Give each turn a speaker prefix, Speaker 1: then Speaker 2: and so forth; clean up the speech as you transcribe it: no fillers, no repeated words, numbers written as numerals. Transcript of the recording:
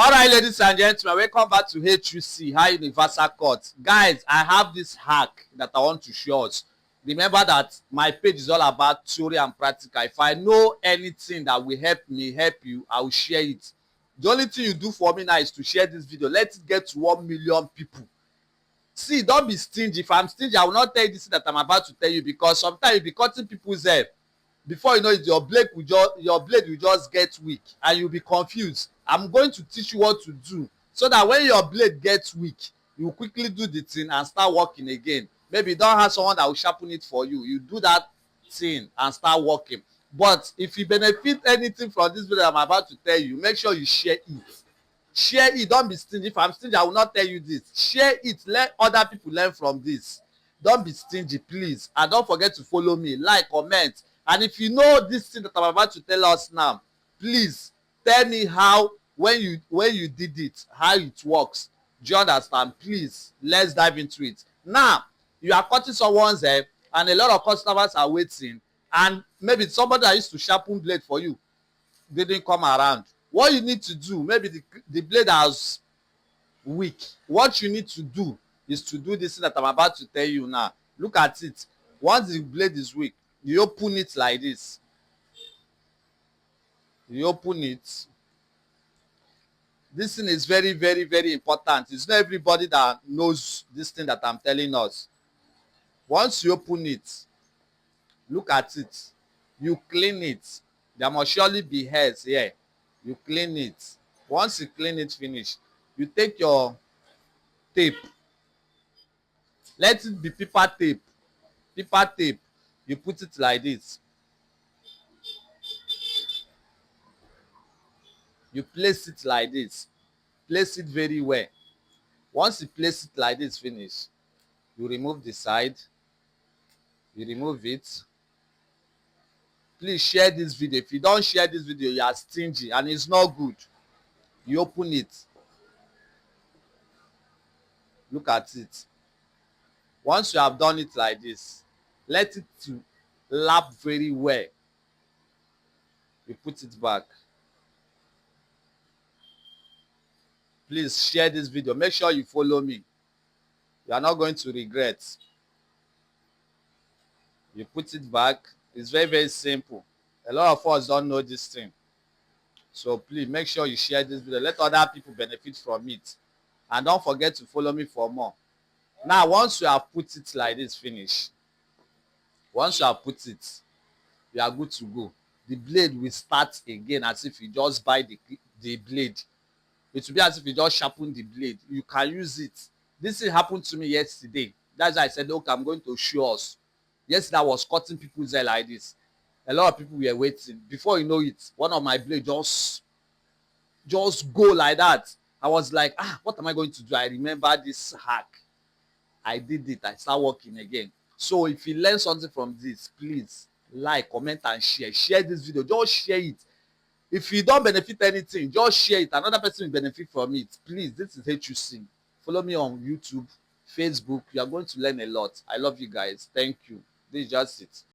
Speaker 1: All right, ladies and gentlemen, welcome back to HUC, High Universal Court. Guys, I have this hack that I want to show us. Remember that my page is all about theory and practical. If I know anything that will help me, help you, I will share it. The only thing you do for me now is to share this video. Let it get to 1 million people. See, don't be stingy. If I'm stingy, I will not tell you this that I'm about to tell you, because sometimes you'll be cutting people's hair. Before you know it, your blade will just get weak and you'll be confused. I'm going to teach you what to do so that when your blade gets weak, you quickly do the thing and start working again. Maybe you don't have someone that will sharpen it for you. You do that thing and start working. But if you benefit anything from this video I'm about to tell you, make sure you share it. Share it. Don't be stingy. If I'm stingy, I will not tell you this. Share it. Let other people learn from this. Don't be stingy, please. And don't forget to follow me, like, comment. And if you know this thing that I'm about to tell us now, please tell me how, when you did it, how it works. Do you understand? Please, let's dive into it. Now, you are cutting someone's hair and a lot of customers are waiting, and maybe somebody that used to sharpen blade for you didn't come around. What you need to do, maybe the blade has weak. What you need to do is to do this thing that I'm about to tell you now. Look at it. Once the blade is weak, you open it like this. You open it. This thing is very, very, very important. It's not everybody that knows this thing that I'm telling us. Once you open it, look at it. You clean it. There must surely be hairs here. You clean it. Once you clean it, finish. You take your tape. Let it be paper tape. Paper tape. You put it like this. You place it like this. Place it very well. Once you place it like this, finish. You remove the side. You remove it. Please share this video. If you don't share this video, you are stingy and it's not good. You open it. Look at it. Once you have done it like this, let it to lap very well. You put it back. Please share this video. Make sure you follow me. You are not going to regret. You put it back. It's very, very simple. A lot of us don't know this thing. So please make sure you share this video. Let other people benefit from it. And don't forget to follow me for more. Now, once you have put it like this, finish. Once you have put it, you are good to go. The blade will start again as if you just buy the blade. It will be as if you just sharpen the blade. You can use it. This thing happened to me yesterday. That's why I said, okay, I'm going to show us. Yesterday, I was cutting people's hair like this. A lot of people were waiting. Before you know it, one of my blades just go like that. I was like, what am I going to do? I remember this hack. I did it. I start working again. So if you learn something from this, please like, comment, and share. Share this video. Just share it. If you don't benefit anything, just share it. Another person will benefit from it. Please, this is HUC. Follow me on YouTube, Facebook. You are going to learn a lot. I love you guys. Thank you. This is just it.